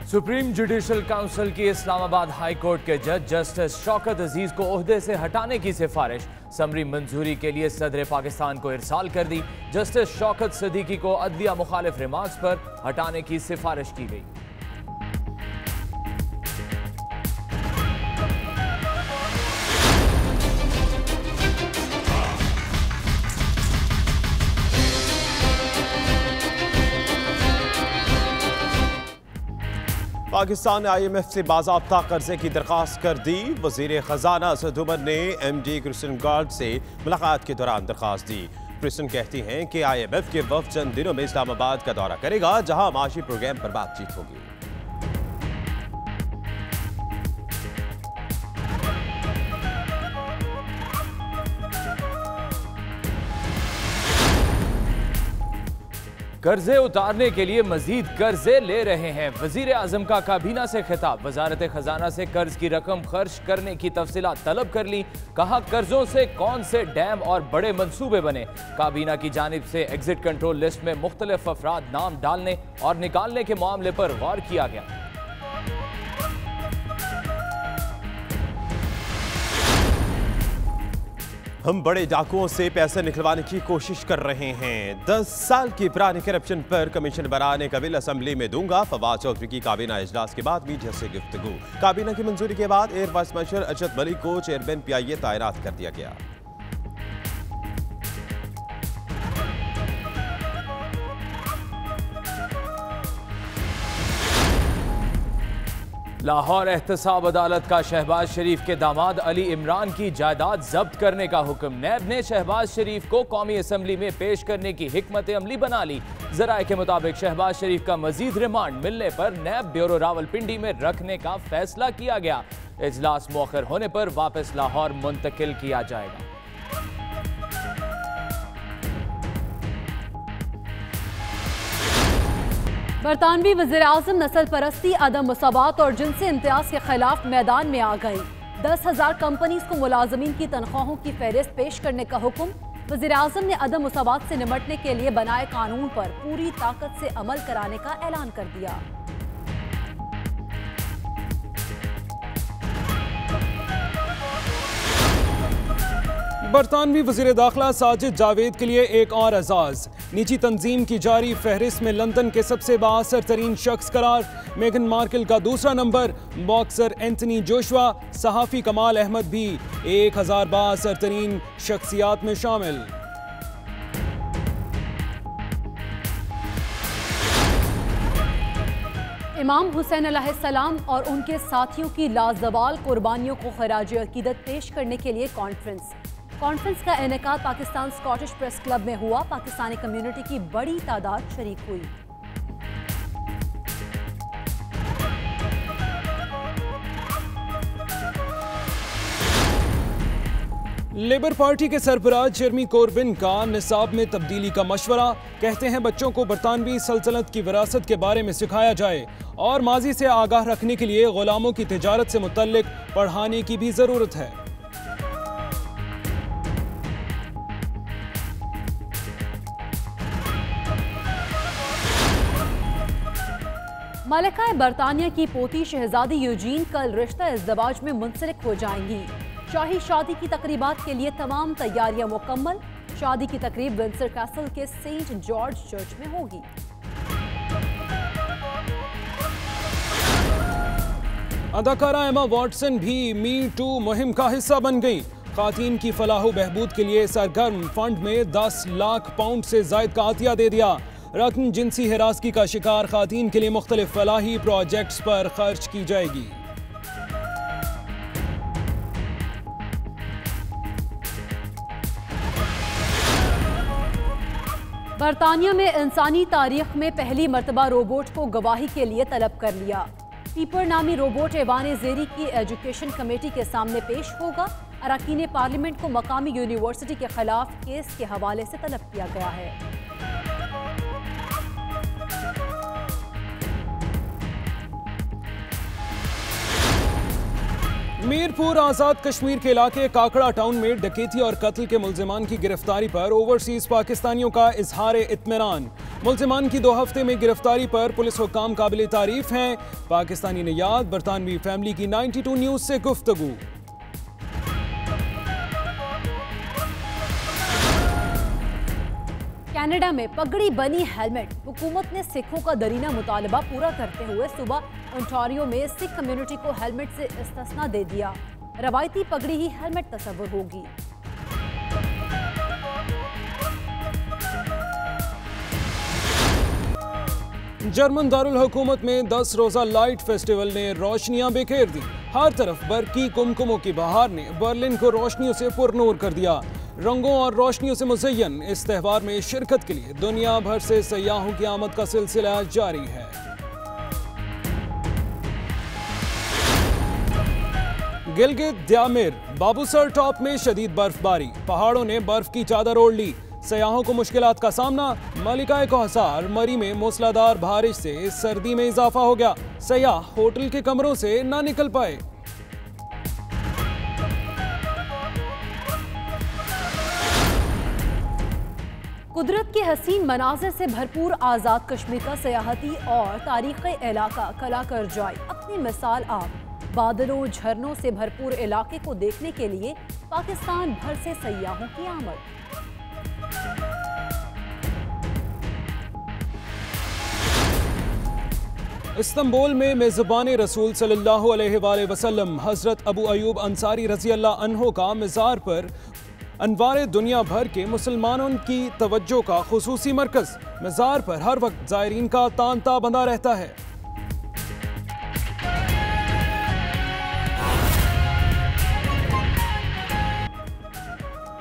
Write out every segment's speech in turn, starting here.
Supreme judicial council की Islamabad high court के जज जस्टिस शौकत अजीज को ओहदे से हटाने की सिफारिश समरी मंजूरी के लिए सदर पाकिस्तान को इरसाल कर दी। जस्टिस शौकत सदीकी को अदलिया मुखालिफ रिमार्क्स पर हटाने की सिफारिश की गई। पाकिस्तान ने IMF से बाज़ाब्ता कर्जे की दरख्वास्त कर दी। वज़ीर ख़जाना असद उमर ने MD क्रिस्टन गार्ड से मुलाकात के दौरान दरख्वास्त दी। क्रिस्टन कहती हैं कि IMF के वफ़द चंद दिनों में इस्लामाबाद का दौरा करेगा, जहां माशी प्रोग्राम पर बातचीत होगी। कर्जे उतारने के लिए मजीद कर्जे ले रहे हैं। वजीर आजम का काबीना से खिताब। वजारत खजाना से कर्ज की रकम खर्च करने की तफसीलात तलब कर ली। कहा कर्जों से कौन से डैम और बड़े मंसूबे बने। काबीना की जानिब से एग्जिट कंट्रोल लिस्ट में मुख्तलिफ अफराद नाम डालने और निकालने के मामले पर गौर किया गया। हम बड़े डाकुओं से पैसे निकलवाने की कोशिश कर रहे हैं। 10 साल की पुरानी करप्शन पर कमीशन बनाने का बिल असेंबली में दूंगा। फवाद चौधरी की काबीना इजलास के बाद मीडिया से गुफ्तगू। काबीना की मंजूरी के बाद air vice marshal Arshad Malik को चेयरमैन PIA तैनात कर दिया गया। लाहौर एहतसाब अदालत का शहबाज शरीफ के दामाद अली इमरान की जायदाद जब्त करने का हुक्म। नैब ने शहबाज शरीफ को कौमी असम्बली में पेश करने की हिकमत अमली बना ली। जराये के मुताबिक शहबाज शरीफ का मजीद रिमांड मिलने पर नैब ब्यूरो रावलपिंडी में रखने का फैसला किया गया। इजलास मौखर होने पर वापस लाहौर मुंतकिल किया जाएगा। बरतानवी वज़ीर आज़म नस्ल परस्ती, अदम मसावात और जिनसी इम्तियाज के खिलाफ मैदान में आ गई। 10,000 कंपनीज को मुलाजमीन की तनख्वाहों की फहरिस्त पेश करने का हुक्म। वज़ीर आज़म ने अदम मसावात से निमटने के लिए बनाए कानून पर पूरी ताकत से अमल कराने का ऐलान कर दिया। बरतानवी वज़ीर दाखिला साजिद जावेद के लिए एक और एजाज। निजी तंजीम की जारी फहरिस्त में लंदन के सबसे बाअसर तरीन शख्स करार। मेगन मार्कल का दूसरा नंबर। बॉक्सर एंथनी जोशुआ, सहाफ़ी कमाल अहमद भी 1000 बाअसर तरीन शख्सियात में शामिल। इमाम हुसैन अलैहिस्सलाम और उनके साथियों की लाजवाल कुर्बानियों को खराज अकीदत पेश करने के लिए कॉन्फ्रेंस का इनेकाद पाकिस्तान स्कॉटिश प्रेस क्लब में हुआ। पाकिस्तानी कम्युनिटी की बड़ी तादाद शरीक हुई। लेबर पार्टी के सरबराह जेरमी कोरबिन का निसाब में तब्दीली का मशवरा। कहते हैं बच्चों को बरतानवी सल्तनत की विरासत के बारे में सिखाया जाए और माजी से आगाह रखने के लिए गुलामों की तिजारत से मुतल्लिक पढ़ाने की भी जरूरत है। मलिका बरतानिया की पोती शहजादी यूजीन कल रिश्ता इज़्दवाज में मुंसलिक हो जाएंगी। शाही शादी की तकरीबात के लिए तमाम तैयारियां मुकम्मल। शादी की तकरीब विंडसर कैसल के सेंट जॉर्ज चर्च में होगी। अदाकारा एमा वॉटसन भी मी टू मुहिम का हिस्सा बन गई। खातीन की फलाह बहबूद के लिए सरगर्म फंड में 10 लाख पाउंड से जायद का अतिया दे दिया। रकम जिनसी हिरासगी का शिकार खातीन के लिए मुख्तलिफ फलाही प्रोजेक्ट्स पर खर्च की जाएगी। बरतानिया में इंसानी तारीख में पहली मरतबा रोबोट को गवाही के लिए तलब कर लिया। पीपर नामी रोबोट ऐवान ज़ेरी की एजुकेशन कमेटी के सामने पेश होगा। अरकान पार्लियामेंट को मकामी यूनिवर्सिटी के खिलाफ केस के हवाले से तलब किया गया है। मीरपुर आज़ाद कश्मीर के इलाके काकड़ा टाउन में डकैती और कत्ल के मुल्जिमान की गिरफ्तारी पर ओवरसीज पाकिस्तानियों का इजहार इत्मीनान। मुलजिमान की 2 हफ्ते में गिरफ्तारी पर पुलिस हुक्काम काबिल तारीफ हैं। पाकिस्तानी ने याद बरतानवी फैमिली की 92 न्यूज से गुफ्तगू। कनाडा में पगड़ी बनी हेलमेट। हुकूमत ने सिखों का दरीना मुतालबा पूरा करते हुए सुबह ओंटारियो में सिख कम्युनिटी को हेलमेट से इस्तिस्ना दे दिया। रवायती पगड़ी ही हेलमेट तस्वुर होगी। जर्मन दारुल हुकूमत में 10 रोजा लाइट फेस्टिवल ने रोशनियां बिखेर दी। हर तरफ बरकी कुमकुमों की बहार ने बर्लिन को रोशनियों से पुरनूर कर दिया। रंगों और रोशनियों से मुज़य्यन इस त्यौहार में शिरकत के लिए दुनिया भर से सयाहों की आमद का सिलसिला जारी है। गिलगित द्यामिर बाबूसर टॉप में शदीद बर्फबारी। पहाड़ों ने बर्फ की चादर ओढ़ ली। सयाहों को मुश्किलात का सामना। मलिकाए कोहसार मरी में मूसलाधार बारिश से सर्दी में इजाफा हो गया। सयाह होटल के कमरों से ना निकल पाए। कुदरत के हसीन मनाज़िर से भरपूर आज़ाद कश्मीर का सयाहती और तारीख़ी इलाका कला कर जाए अपनी मिसाल आप। बादलों झरनों से भरपूर इलाके को देखने के लिए पाकिस्तान भर से सयाहों की आमद। इस्तांबुल में मेज़बान रसूल सल्लल्लाहु अलैहि वसल्लम हज़रत अबू अयूब अंसारी रज़ी अल्लाह अन्हो का मज़ार पर अनवारे दुनिया भर के मुसलमानों की तवज्जो का खुसूसी मरकज़। मज़ार पर हर वक्त ज़ायरीन का तांता बंधा रहता है।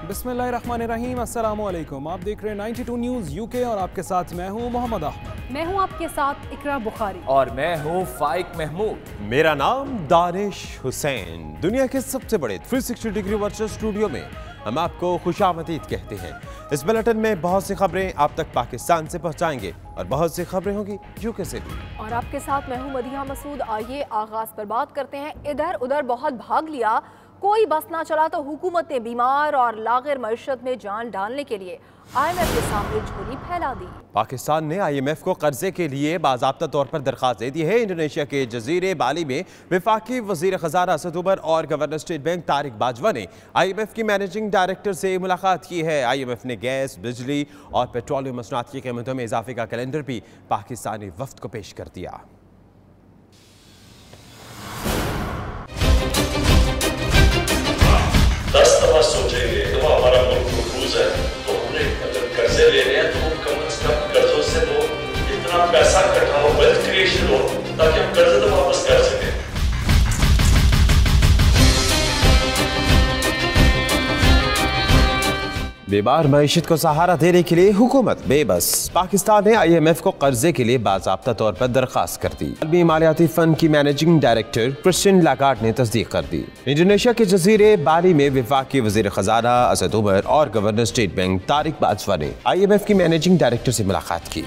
बिस्मिल्लाहिर्रहमानिर्रहीम, अस्सलाम वालेकुम। आप देख रहे हैं 92 न्यूज़ यूके और आपके साथ मैं हूं मोहम्मद अहमद। मैं हूं आपके साथ इकरा बुखारी और मैं हूं फाइक महमूद। मेरा नाम दानिश हुसैन। दुनिया के सबसे बड़े 360 डिग्री वर्चुअल स्टूडियो में हम आपको खुशामदीद कहते हैं। इस बुलेटिन में बहुत सी खबरें आप तक पाकिस्तान से पहुंचाएंगे और बहुत सी खबरें होंगी यूके से भी। और आपके साथ मैं हूं मदीहा मसूद। आइए आगाज पर बात करते हैं। इधर उधर बहुत भाग लिया, कोई बस ना चला तो हुकूमत ने बीमार और लागिर मईशत में जान डालने के लिए IMF के सामने झोली फैला दी। पाकिस्तान ने IMF को कर्जे के लिए बाज़ाब्ता तौर पर दरख्वास्त दे दी है। इंडोनेशिया के जजीरे बाली में वफाकी वज़ीर ख़ज़ाना असद उमर और governor state bank Tariq Bajwa ने IMF की मैनेजिंग डायरेक्टर से मुलाकात की है। IMF ने गैस, बिजली और पेट्रोलियम मसनूआत की कीमतों में इजाफे का कैलेंडर भी पाकिस्तानी वफ्द को पेश कर दिया। सोचेंगे तो हमारा मुल्क महफूज है, तो हमने अगर कर्जे लेने हैं तो कम से कम कर्जों से वो इतना पैसा इकट्ठा हो, वेल्थ क्रिएशन हो, ताकि हम कर्जे तो वापस कर सकें। बेबार मईशत को सहारा देने के लिए हुकूमत बेबस। पाकिस्तान ने IMF को कर्जे के लिए बाज़ाब्ता तौर पर दरख्वास्त कर दी। आलमी मालियाती फंड की मैनेजिंग डायरेक्टर क्रिस्टियन लागार्ड ने तस्दीक कर दी। इंडोनेशिया के जजीरे बाली में वफाकी वज़ीर ख़ज़ाना असद उमर और governor state bank Tariq Bajwa ने IMF की मैनेजिंग डायरेक्टर से मुलाकात की।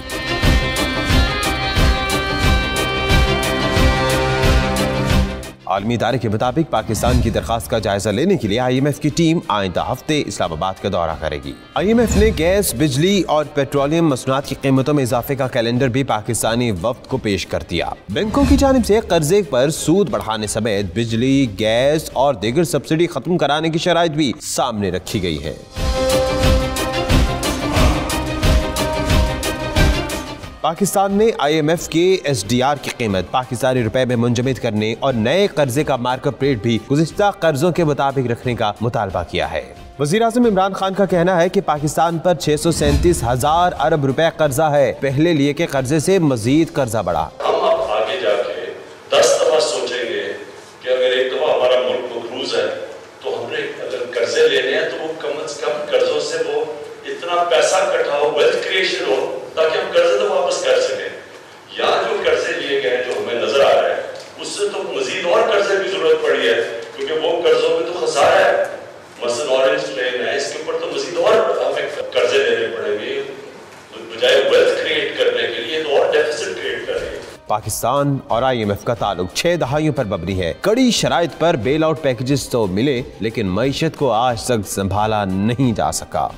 आलमी इदारे के मुताबिक पाकिस्तान की दरख्वास्त का जायजा लेने के लिए IMF की टीम आइंदा हफ्ते इस्लामाबाद का दौरा करेगी। IMF ने गैस, बिजली और पेट्रोलियम मसनूआत की कीमतों में इजाफे का कैलेंडर भी पाकिस्तानी वफ्द को पेश कर दिया। बैंकों की जानिब से कर्जे पर सूद बढ़ाने समेत बिजली, गैस और दीगर सब्सिडी खत्म कराने की शराइत भी सामने रखी गई है। पाकिस्तान ने IMF के SDR की कीमत पाकिस्तानी रुपए में मुंजमद करने और नए कर्जे का मार्कअप रेट भी गुज़िश्ता कर्जों के मुताबिक रखने का मुतालबा किया है। वज़ीर आज़म इमरान खान का कहना है कि पाकिस्तान पर 637,000 अरब रुपए कर्जा है। पहले लिए के कर्जे से मजीद कर्जा बढ़ा। हम अब आगे जाके 10 दफा सोचेंगे कि अगर एक दफा हमारा मुल्क मकरूज है तो हमने अगर कर्जे लेने हैं तो वो कम से कम कर्जों से वो इतना पैसा इकट्ठा हो, वेल्थ क्रिएशन हो, ताकि हम कर्जे तो वापस कर सकें। या जो कर्जे लिए गए जो हमें नजर आ रहा है उससे तो मजीद और कर्जे की जरूरत पड़ी है, क्योंकि वो कर्जों में तो खसारा है। मसलन ऑरेंज प्लेन है, इसके ऊपर तो मजीद और हमें कर्जे लेने पड़ेंगे, बजाय वेल्थ क्रिएट करने के लिए तो और डेफिसिट क्रिएट कर रही है। पाकिस्तान और IMF का ताल्लुक 6 दहाइयों पर मबनी है। कड़ी शराइत पर बेल आउट पैकेजेस तो मिले, लेकिन मईशत को आज तक संभाला नहीं जा सका।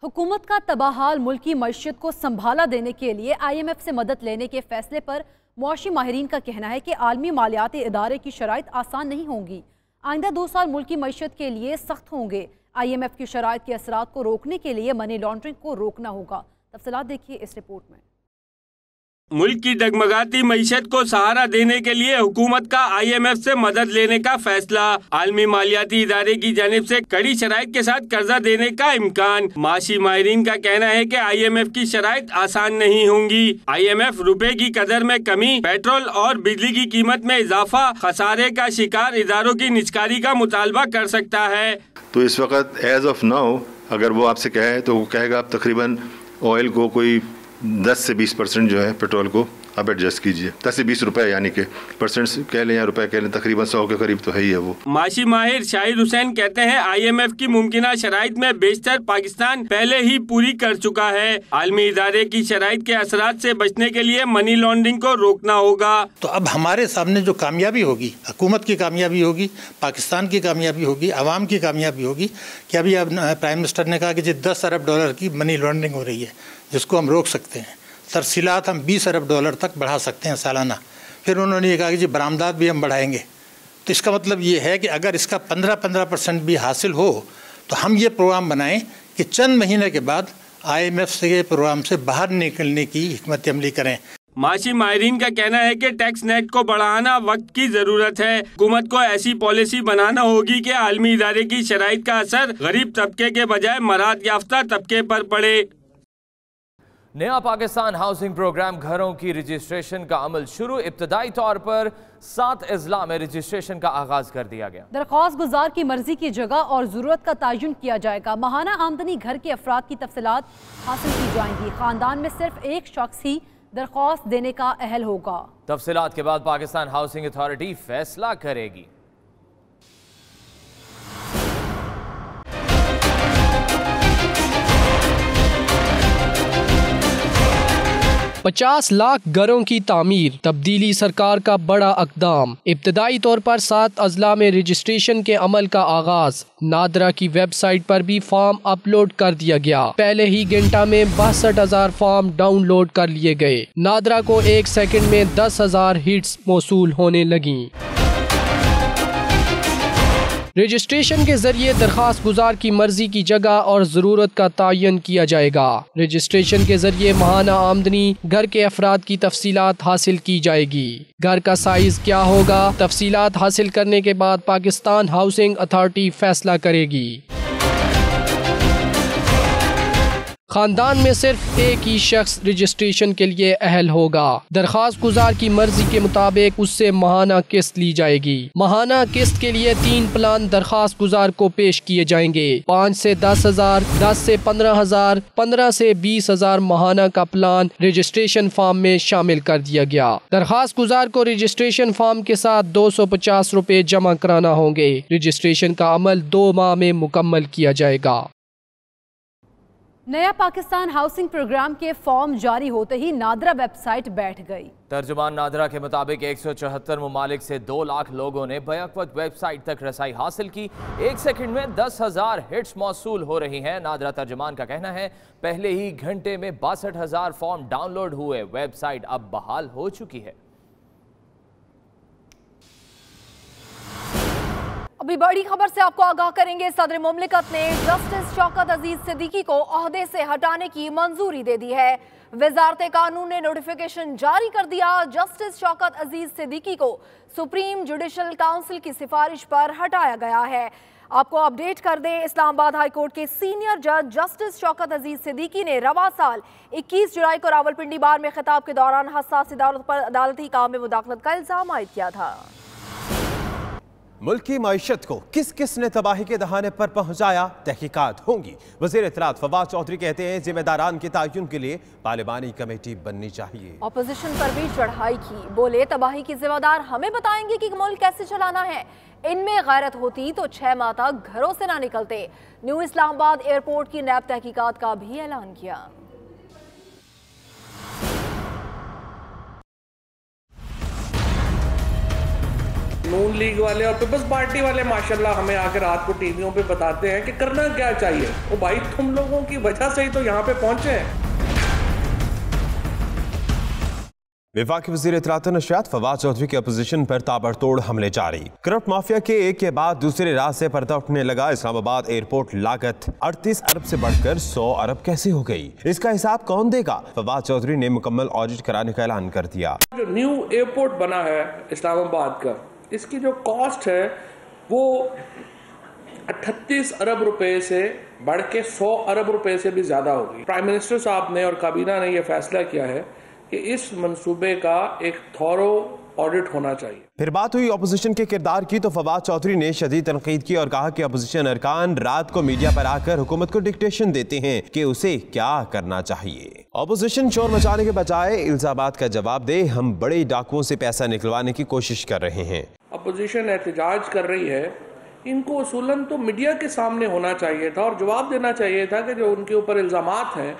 हुकूमत का तबाहाल मुल्की मईशत को संभाला देने के लिए IMF से मदद लेने के फैसले पर मुआशी माहिरीन का कहना है कि आलमी मालियाती इदारे की शराइत आसान नहीं होंगी। आइंदा 2 साल मुल्की मईशत के लिए सख्त होंगे। IMF की शराइत के असरात को रोकने के लिए मनी लॉन्ड्रिंग को रोकना होगा। तफसीलात देखिए इस रिपोर्ट में। मुल्क की डगमगाती मईशत को सहारा देने के लिए हुकूमत का IMF से मदद लेने का फैसला। आलमी मालियाती इदारे की जानिब से कड़ी शराइत के साथ कर्जा देने का इम्कान। माशी माहिरीन का कहना है कि IMF की शराइत आसान नहीं होंगी। IMF रुपए की कदर में कमी, पेट्रोल और बिजली की कीमत में इजाफा, खसारे का शिकार इदारों की निचकारी का मुतालबा कर सकता है। तो इस वक्त एज ऑफ नाउ अगर वो आपसे कहे तो वो कहेगा आप तकरीबन ऑयल को कोई 10 से 20% जो है पेट्रोल को आप एडजस्ट कीजिए। 10 से 20 रुपए यानी कि परसेंट कह लें या रुपए कह लें, तकरीबन 100 के करीब तो है ही है वो। माशी माहिर शाहिद हुसैन कहते हैं IMF की मुमकिना शराइत में बेशतर पाकिस्तान पहले ही पूरी कर चुका है। आलमी इदारे की शराइत के असरात से बचने के लिए मनी लॉन्ड्रिंग को रोकना होगा। तो अब हमारे सामने जो कामयाबी होगी, हुकूमत की कामयाबी होगी, पाकिस्तान की कामयाबी होगी, आवाम की कामयाबी होगी कि अभी अब प्राइम मिनिस्टर ने कहा कि $10 अरब की मनी लॉन्ड्रिंग हो रही है, जिसको हम रोक सकते हैं। तरसीलात हम $20 अरब तक बढ़ा सकते हैं सालाना। फिर उन्होंने ये कहा कि जी बरामदात भी हम बढ़ाएंगे। तो इसका मतलब ये है कि अगर इसका 15% भी हासिल हो तो हम ये प्रोग्राम बनाएं कि चंद महीने के बाद IMF से प्रोग्राम से बाहर निकलने की हिकमत अमली करें। माशी माहिरीन का कहना है कि टैक्स नेट को बढ़ाना वक्त की जरूरत है। हुकूमत को ऐसी पॉलिसी बनाना होगी कि आलमी इदारे की शराइत का असर गरीब तबके के बजाय मराद याफ्ता तबके पर पड़े। नया पाकिस्तान हाउसिंग प्रोग्राम घरों की रजिस्ट्रेशन का अमल शुरू। इब्तदाई तौर पर 7 अजला में रजिस्ट्रेशन का आगाज कर दिया गया। दरख्वास्त गुजार की मर्जी की जगह और जरूरत का तयन किया जाएगा। माहाना आमदनी घर के अफराद की तफसीलात हासिल की जाएंगी। खानदान में सिर्फ एक शख्स ही दरख्वास्त देने का अहल होगा। तफसीलात के बाद पाकिस्तान हाउसिंग अथॉरिटी फैसला करेगी। $50 लाख घरों की तामीर, तब्दीली सरकार का बड़ा इक़दाम। इब्तदाई तौर पर 7 अजला में रजिस्ट्रेशन के अमल का आगाज। नादरा की वेबसाइट पर भी फॉर्म अपलोड कर दिया गया। पहले ही घंटा में 62,000 फॉर्म डाउनलोड कर लिए गए। नादरा को 1 सेकंड में 10,000 हिट्स मौसूल होने लगी। रजिस्ट्रेशन के जरिए दरखास्त गुजार की मर्जी की जगह और ज़रूरत का तयन किया जाएगा। रजिस्ट्रेशन के जरिए माहाना आमदनी घर के अफराद की तफसीलात हासिल की जाएगी। घर का साइज क्या होगा, तफसीलात हासिल करने के बाद पाकिस्तान हाउसिंग अथॉरिटी फैसला करेगी। खानदान में सिर्फ एक ही शख्स रजिस्ट्रेशन के लिए अहल होगा। दरखास्त गुजार की मर्जी के मुताबिक उससे माहाना किस्त ली जाएगी। माहाना किस्त के लिए 3 प्लान दरखास्त गुजार को पेश किए जाएंगे। 5 से 10,000, 10 से 15,000, 15 से 20,000 माहाना का प्लान रजिस्ट्रेशन फॉर्म में शामिल कर दिया गया। दरखास्त गुजार को रजिस्ट्रेशन फॉर्म के साथ 250 रुपए जमा कराना होंगे। रजिस्ट्रेशन का अमल 2 माह में मुकम्मल किया जाएगा। नया पाकिस्तान हाउसिंग प्रोग्राम के फॉर्म जारी होते ही नादरा वेबसाइट बैठ गई। तर्जुमान नादरा के मुताबिक 174 ममालिक से 2 लाख लोगों ने बैक वक्त वेबसाइट तक रसाई हासिल की। 1 सेकंड में 10,000 हिट्स मौसूल हो रही हैं। नादरा तर्जुमान का कहना है पहले ही घंटे में 62,000 फॉर्म डाउनलोड हुए। वेबसाइट अब बहाल हो चुकी है। अभी बड़ी खबर से आपको आगाह करेंगे। सदर मुमलिकत ने जस्टिस शौकत अजीज सिद्दीकी को ओहदे से हटाने की मंजूरी दे दी है। वजारत कानून ने नोटिफिकेशन जारी कर दिया। जस्टिस शौकत अजीज सिद्दीकी को सुप्रीम जुडिशल काउंसिल की सिफारिश पर हटाया गया है। आपको अपडेट कर दें, इस्लामाबाद हाई कोर्ट के सीनियर जज जस्टिस शौकत अजीज सिद्दीकी ने रवा साल 21 जुलाई को रावलपिंडी बार में खिताब के दौरान हसास इदारों पर अदालती काम में मुदाखलत का इल्जाम आयद किया था। मुल्क की मईशत को किस किस ने तबाही के दहाने पर पहुंचाया, तहकीकात होंगी। वज़ीर इत्तलात फवाद चौधरी कहते हैं जिम्मेदारान के तयन के लिए पार्लिमानी कमेटी बननी चाहिए। ऑपोजिशन पर भी चढ़ाई की, बोले तबाही की जिम्मेदार हमें बताएंगे कि मुल्क कैसे चलाना है। इनमें गैरत होती तो 6 माह तक घरों से ना निकलते। न्यू इस्लामाबाद एयरपोर्ट की नैब तहकीकात का भी ऐलान किया। नून लीग वाले और पीपल्स पार्टी वाले माशाल्लाह हमें आकर रात को टीवियों पे बताते हैं कि करना क्या चाहिए। ओ भाई, तुम लोगों की वजह से ही तो यहाँ पे पहुंचे हैं। वफाकी वज़ीर इत्तलात और नशरियात फवाद चौधरी के अपोजिशन पर ताबड़तोड़ हमले जारी। करप्ट माफिया के एक के बाद दूसरे राज से पर्दा उठने लगा। इस्लामाबाद एयरपोर्ट लागत 38 अरब से बढ़कर 100 अरब कैसे हो गई, इसका हिसाब कौन देगा? फवाद चौधरी ने मुकम्मल ऑडिट कराने का ऐलान कर दिया। जो न्यू एयरपोर्ट बना है इस्लामाबाद का, इसकी जो कॉस्ट है वो 38 अरब रुपए से बढ़ के 100 अरब रुपए से भी ज्यादा होगी। प्राइम मिनिस्टर साहब ने और काबीना ने यह फैसला किया है कि इस मंसूबे का एक थॉरो ऑडिट होना चाहिए। फिर बात हुई अपोजिशन के किरदार की, तो फवाद चौधरी ने शदीद तनकीद की और कहा कि अपोजिशन अरकान रात को मीडिया पर आकर हुकूमत को डिक्टेशन देते हैं कि उसे क्या करना चाहिए। अपोजिशन शोर मचाने के बजाय इल्जामात का जवाब दे, हम बड़े डाकुओं से पैसा निकलवाने की कोशिश कर रहे हैं। अपोजिशन एहतजाज कर रही है, इनको उसूलन तो मीडिया के सामने होना चाहिए था और जवाब देना चाहिए था कि जो उनके ऊपर इल्जामात हैं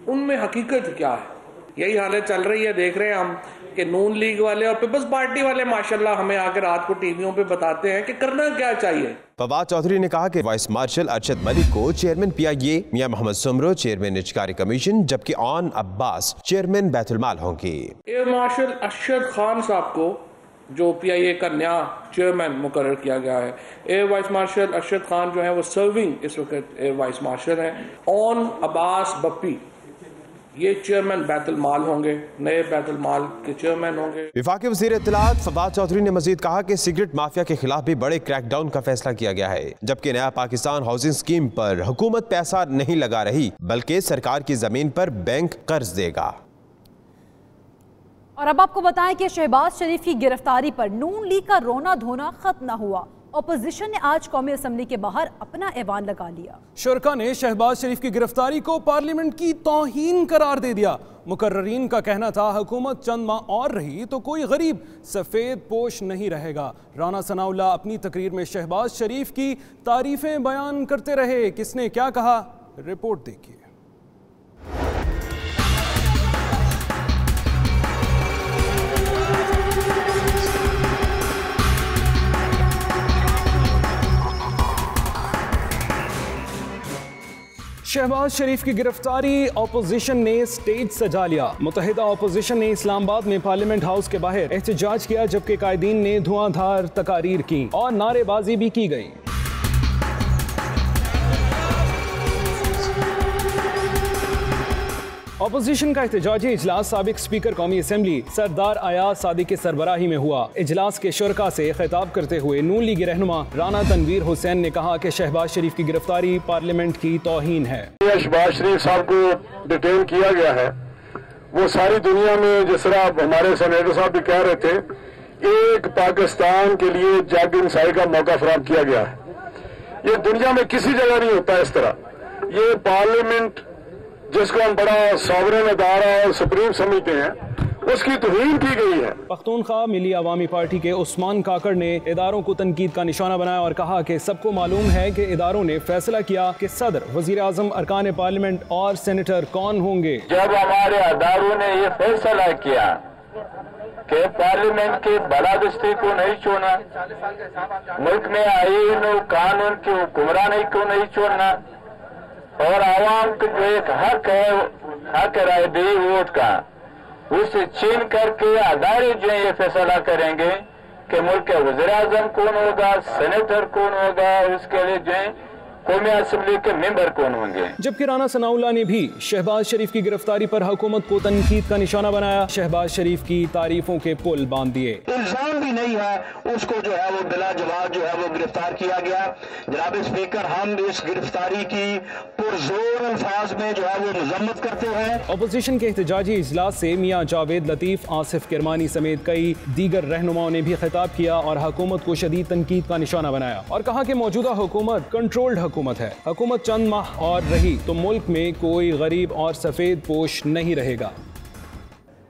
उनमें हकीकत क्या है। यही हालत चल रही है, देख रहे हैं हम कि नून लीग वाले और पीपल्स पार्टी वाले माशाल्लाह हमें आकर रात को टीवियों पे बताते हैं कि करना क्या चाहिए। फवाद चौधरी ने कहा कि वाइस मार्शल अरशद मलिक को चेयरमैन PIA, मियां मोहम्मद सुमरो चेयरमैन निजकारी कमीशन, जबकि ऑन अब्बास चेयरमैन बैतुल-माल होंगे। एयर मार्शल अरशद खान साहब को जो PIA का नया चेयरमैन मुकर्रर किया गया है। Air vice marshal Arshad Khan जो है वो सर्विंग इस वक्त एयर वाइस मार्शल हैं। ऑन अब्बास बप्पी ये चेयरमैन बैतुल माल होंगे, नए बैतुल माल के चेयरमैन होंगे। वफाकी वज़ीर इत्तलात फवाद चौधरी ने मजीद कहा कि सिगरेट माफिया के खिलाफ भी बड़े क्रैकडाउन का फैसला किया गया है, जबकि नया पाकिस्तान हाउसिंग स्कीम पर हुकूमत पैसा नहीं लगा रही बल्कि सरकार की जमीन पर बैंक कर्ज देगा। और अब आपको बताएं कि शहबाज शरीफ की गिरफ्तारी पर नून लीग का रोना धोना खत्म न हुआ। अपोजिशन ने आज कौमी असम्बली के बाहर अपना ऐवान लगा लिया। शुरका ने शहबाज शरीफ की गिरफ्तारी को पार्लियामेंट की तौहीन करार दे दिया। मुकर्ररीन का कहना था हुकूमत चंद माह और रही तो कोई गरीब सफेद पोश नहीं रहेगा। राना सनाउल्लाह अपनी तकरीर में शहबाज शरीफ की तारीफें बयान करते रहे। किसने क्या कहा, रिपोर्ट देखिए। शहबाज शरीफ की गिरफ्तारी, अपोजिशन ने स्टेज सजा लिया। मुत्तहिदा अपोजिशन ने इस्लामाबाद में पार्लियामेंट हाउस के बाहर एहतजाज किया, जबकि कायदीन ने धुआंधार तकारीर की और नारेबाजी भी की गई। अपोजिशन का एहतजाजी इजलास साबिक स्पीकर कौमी असम्बली सरदार अयाज सादिक की सरबराही में हुआ। इजलास के शुरका से खिताब करते हुए नून लीगी रहनुमा राना तनवीर हुसैन ने कहा कि शहबाज शरीफ की गिरफ्तारी पार्लियामेंट की तौहीन है। शहबाज शरीफ साहब को डिटेन किया गया है, वो सारी दुनिया में जिस तरह हमारे सेनेटर साहब भी कह रहे थे, एक पाकिस्तान के लिए जग इंसाई का मौका फराहम किया गया है। ये दुनिया में किसी जगह नहीं होता इस तरह। ये पार्लियामेंट जिसको हम बड़ा सॉवरेन अदारा और सुप्रीम समझते हैं, उसकी तौहीन की गई है। पख्तूनख्वा मिली अवामी पार्टी के उस्मान काकड़ ने इदारों को तनकीद का निशाना बनाया और कहा कि सबको मालूम है कि इदारों ने फैसला किया कि सदर, वजीर आजम, अरकान पार्लियामेंट और सेनेटर कौन होंगे। जब हमारे इदारों ने ये फैसला किया कि पार्लियामेंट के बालादस्ती को नहीं छोड़ना, मुल्क में आईन और कानून की हुक्मरानी को नहीं छोड़ना और आवाम का जो एक हक है, हक राय दे वोट का, उसे छीन करके अदारे जो ये फैसला करेंगे कि मुल्क के वज़ीर आज़म कौन होगा, सेनेटर कौन होगा, उसके लिए जो कौमी असम्बली के मेंबर कौन होंगे। जबकि राना सनाउल्लाह ने भी शहबाज शरीफ की गिरफ्तारी पर हुकूमत को तनकीद का निशाना बनाया। शहबाज शरीफ की तारीफों के पुल बांध दिए। इल्जाम भी नहीं है, उसको जो है वो बिला जवाब जो है वो गिरफ्तार किया गया। जनाब स्पीकर, हम इस गिरफ्तारी की पुरजोर अल्फाज में जो है वो मजम्मत करते हैं। अपोजिशन के एहतजाजी इजलास से मियां जावेद लतीफ, आसिफ किरमानी समेत कई दीगर रहनुमाओं ने भी खिताब किया और हुकूमत को शदीद तनकीद का निशाना बनाया और कहा कि मौजूदा हुकूमत कंट्रोल्ड हुकूमत है। हुकूमत चंद माह और रही तो मुल्क में कोई गरीब और सफेद पोश नहीं रहेगा।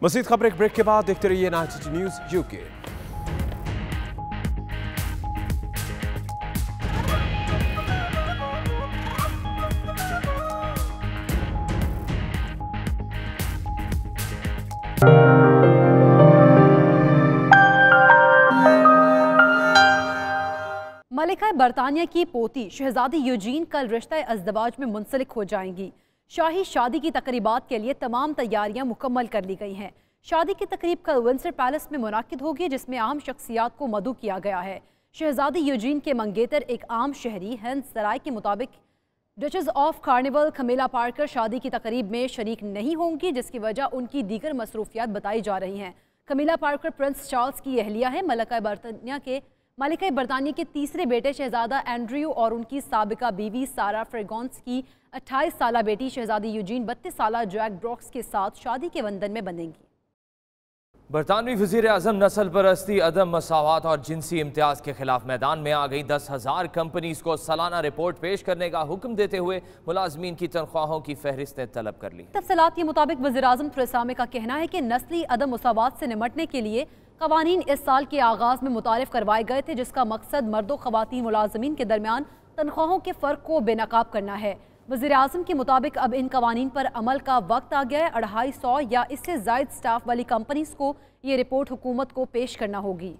मज़ीद खबर एक ब्रेक के बाद देखते रहिए नाइट न्यूज़ UK। मलिका बरतानिया की पोती शहजादी यूजीन कल रिश्ता अज़दवाज में मुंसलिक हो जाएंगी। शाही शादी की तकरीबात के लिए तमाम तैयारियां मुकम्मल कर ली गई हैं। शादी की तकरीब कल विंडसर पैलेस में मुनाकिद होगी, जिसमें आम शख्सियात को मदऊ किया गया है। शहजादी यूजीन के मंगेतर एक आम शहरी हैंस सराय के मुताबिक डचेस ऑफ कार्निवल कमीला पार्कर शादी की तकरीब में शरीक नहीं होंगी, जिसकी वजह उनकी दीगर मसरूफियात बताई जा रही हैं। कमीला पार्कर प्रिंस चार्ल्स की अहलिया है। मलिका बरतानिया के तीसरे बेटे शहजादा एंड्रयू और उनकी साबिका बीवी सारा फ्रेगॉन्स की 28 साला बेटी शहजादी यूजीन 32 साला जैक ब्रॉक्स के साथ शादी के बंधन में बंधेंगी। बरतानवी वज़ीर आज़म नस्ल परस्ती, अदम मसावत और जिनसी इम्तियाज़ के खिलाफ मैदान में आ गई। 10,000 कंपनीज को सालाना रिपोर्ट पेश करने का हुक्म देते हुए मुलाजमीन की तनख्वाहों की फहरिस्तें तलब कर ली। तफसीलात के मुताबिक वज़ीर आज़म थेरेसा मे का कहना है कि नस्ली अदम मसावत से निमटने के लिए कवानीन इस साल के आगाज में मुतारिफ करवाए गए थे, जिसका मकसद मर्द व ख़वातीन मुलाजमीन के दरमियान तनख्वाहों के फ़र्क को बेनकाब करना है। वज़ीर आज़म के मुताबिक अब इन कवानीन पर अमल का वक्त आ गया है। 250 या इससे ज़ायद स्टाफ वाली कंपनीज को ये रिपोर्ट हुकूमत को पेश करना होगी।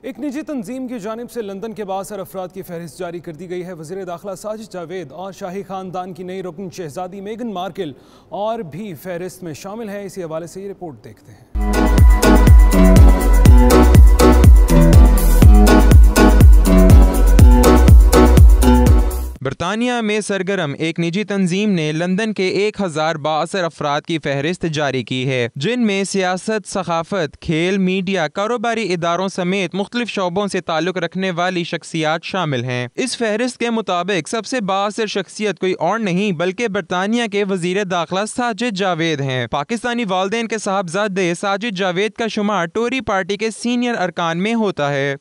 एक निजी तंजीम की जानिब से लंदन के बासर अफराद की फहरिस्त जारी कर दी गई है। वज़ीर दाखिला साजिद जावेद और शाही खानदान की नई रुकन शहजादी मेगन मार्कल और भी फहरिस्त में शामिल है। इसी हवाले से ये रिपोर्ट देखते हैं। बरतानिया में सरगर्म एक निजी तंजीम ने लंदन के 1000 बाअसर अफराद की फहरिस्त जारी की है, जिनमें सियासत, सखाफत, खेल, मीडिया, कारोबारी इदारों समेत मुख्तलिफ शोबों से ताल्लुक रखने वाली शख्सियात शामिल हैं। इस फहरिस्त के मुताबिक सबसे बाअसर शख्सियत कोई और नहीं बल्कि बरतानिया के वजीर दाखिला साजिद जावेद हैं। पाकिस्तानी वालिदैन के साहबजादे साजिद जावेद का शुमार टोरी पार्टी के सीनियर अरकान में होता है।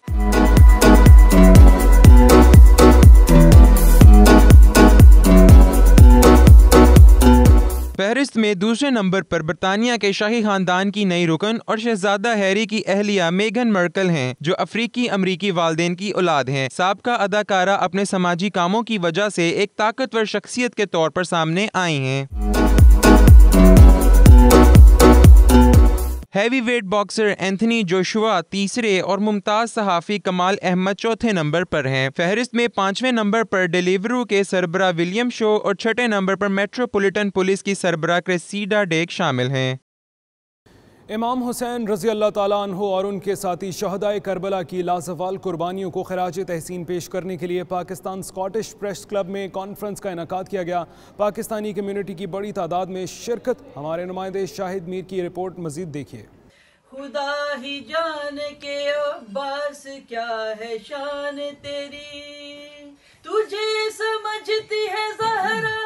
फहरिस्त में दूसरे नंबर पर बरतानिया के शाही खानदान की नई रुकन और शहजादा हैरी की अहलिया मेगन मार्कल हैं, जो अफ्रीकी अमरीकी वालिदैन की औलाद हैं। साबका अदाकारा अपने समाजी कामों की वजह से एक ताकतवर शख्सियत के तौर पर सामने आई हैं। Heavy weight boxer Anthony Joshua तीसरे और मुमताज सहाफ़ी कमाल अहमद चौथे नंबर पर हैं। फहरिस्त में 5वें नंबर पर डिलीवरू के सरबरा विलियम शो और 6ठे नंबर पर मेट्रोपॉलिटन पुलिस की सरबरा क्रेसीडा डेक शामिल हैं। इमाम हुसैन रज़ी अल्लाह ताला अन्हु और उनके साथी शहदाए करबला की लाजवाल कुर्बानियों को खराज तहसीन पेश करने के लिए पाकिस्तान स्कॉटिश प्रेस क्लब में कॉन्फ्रेंस का इनेकाद किया गया। पाकिस्तानी कम्युनिटी की बड़ी तादाद में शिरकत। हमारे नुमाइंदे शाहिद मीर की रिपोर्ट मजीद देखिए। खुदा ही जाने के अब्बास क्या है शान तेरी, तुझे समझती है ज़हरा।